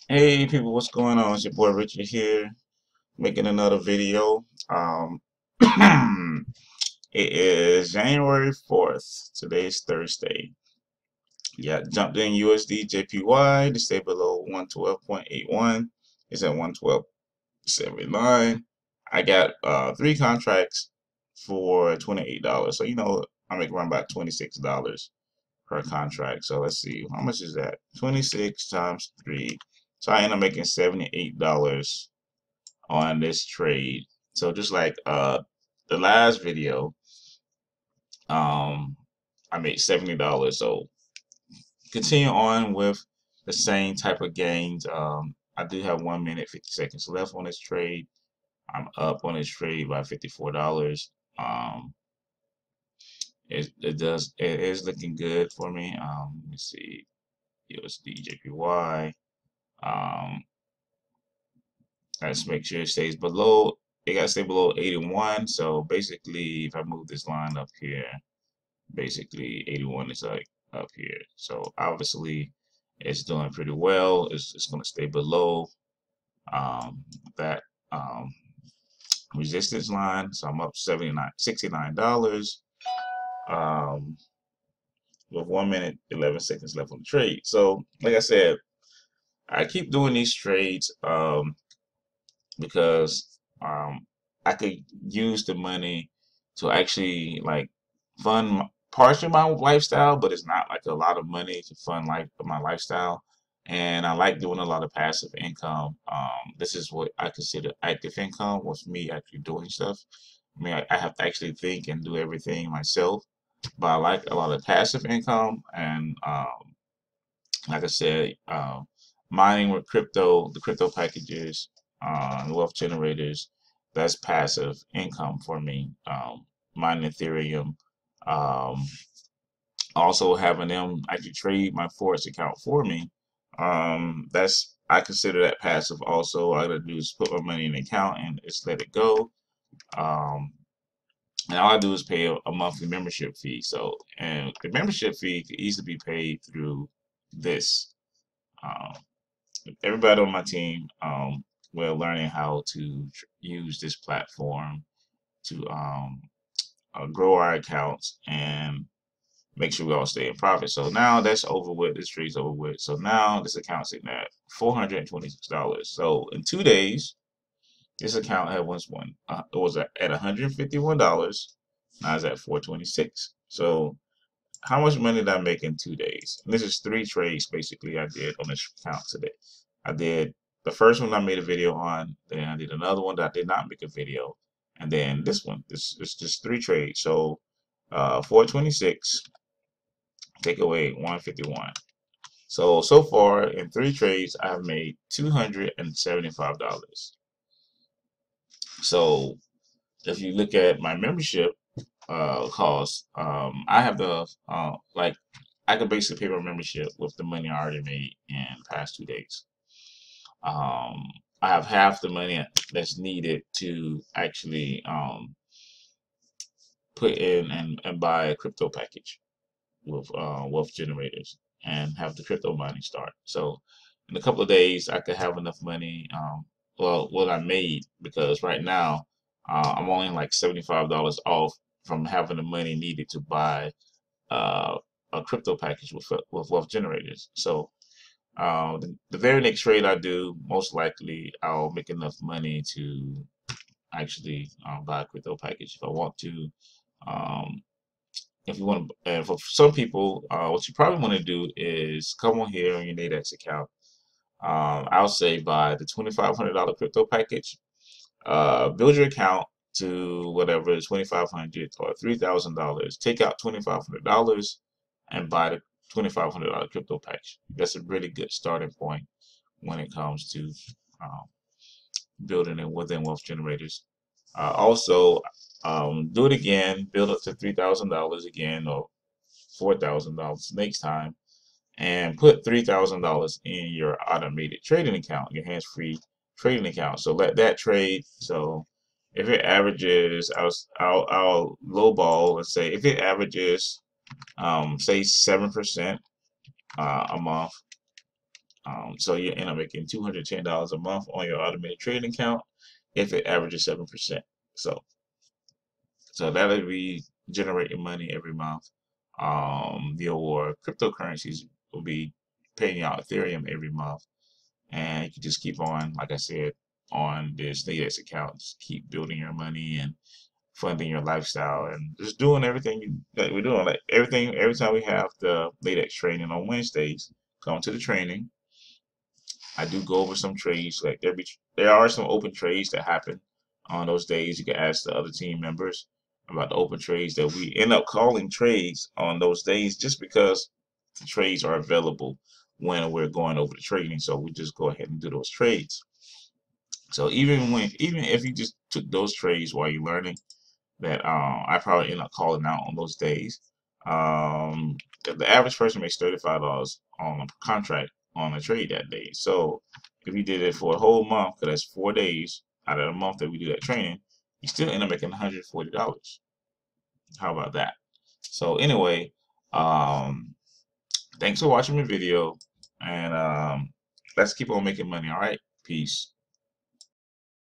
Hey people, what's going on? It's your boy Richard here, making another video. It is January 4th. Today's Thursday. Yeah, jumped in USD JPY to stay below 112.81. It's at 112.79. I got three contracts for $28. So I make around about $26 per contract. So let's see, how much is that? 26 times 3. So I end up making $78 on this trade. So just like the last video, um I made $70. So continue on with the same type of gains. I do have 1 minute 50 seconds left on this trade. I'm up on this trade by $54. Um it is looking good for me. Let me see, USD JPY. Um let's make sure it stays below. It got to stay below 81. So basically, if I move this line up here, basically 81 is like up here. So obviously, it's doing pretty well. It's going to stay below that resistance line. So I'm up $69 um, with 1 minute 11 seconds left on the trade. So like I said, I keep doing these trades because I could use the money to actually like fund partially my lifestyle, but it's not like a lot of money to fund my lifestyle. And I like doing a lot of passive income. This is what I consider active income, with me actually doing stuff. I mean, I have to actually think and do everything myself, but I like a lot of passive income. And like I said, mining with crypto, the crypto packages, wealth generators, that's passive income for me. Mining Ethereum, um, also having them actually trade my Forex account for me. I consider that passive. Also, all I gotta do is put my money in the account and just let it go. Um, and all I do is pay a monthly membership fee. So, and the membership fee could easily be paid through this. Um, Everybody on my team, we're learning how to use this platform to grow our accounts and make sure we all stay in profit. So now that's over with. This trade's over with. So now this account's sitting at $426. So in 2 days, this account had once won. It was at $151. Now it's at 426. So how much money did I make in 2 days? And this is three trades basically I did on this account today. I did the first one I made a video on, then I did another one that I did not make a video, and then this one. This is just three trades. So 426 take away 151. So far in three trades I have made $275. So if you look at my membership cost, I have the like I could basically pay my membership with the money I already made in the past 2 days. Um, I have half the money that's needed to actually put in and buy a crypto package with wealth generators and have the crypto mining start. So in a couple of days, I could have enough money. Well, what I made, because right now I'm only like $75 off from having the money needed to buy uh, a crypto package with wealth generators. So the very next trade I do, most likely I'll make enough money to actually buy a crypto package if I want to. Um, if you want to, and for some people, what you probably want to do is come on here on your Nadex account. I'll say buy the $2,500 crypto package. Build your account to whatever 2,500 or $3,000. Take out $2,500 and buy the $2,500 crypto package. That's a really good starting point when it comes to um, building it within wealth generators. Also, do it again, build up to $3,000 again or $4,000 next time, and put $3,000 in your automated trading account, your hands-free trading account. So let that trade. So if it averages, I'll lowball and say if it averages, say 7% a month, So you end up making $210 a month on your automated trading account if it averages 7%. So that'll be generating money every month. Your cryptocurrencies will be paying you out Ethereum every month, and you can just keep on, like I said, on this Nadex account, just keep building your money and funding your lifestyle and just doing everything that we're doing. Like everything, every time we have the Nadex training on Wednesdays, come to the training. I do go over some trades. Like there are some open trades that happen on those days. You can ask the other team members about the open trades that we end up calling trades on those days, just because the trades are available when we're going over the trading. So we just go ahead and do those trades. So even if you just took those trades while you're learning, that I probably end up calling out on those days. Um, the average person makes $35 on a contract on a trade that day. So if you did it for a whole month, because that's 4 days out of the month that we do that training, you still end up making $140. How about that? So anyway, um, thanks for watching my video, and let's keep on making money. All right, peace.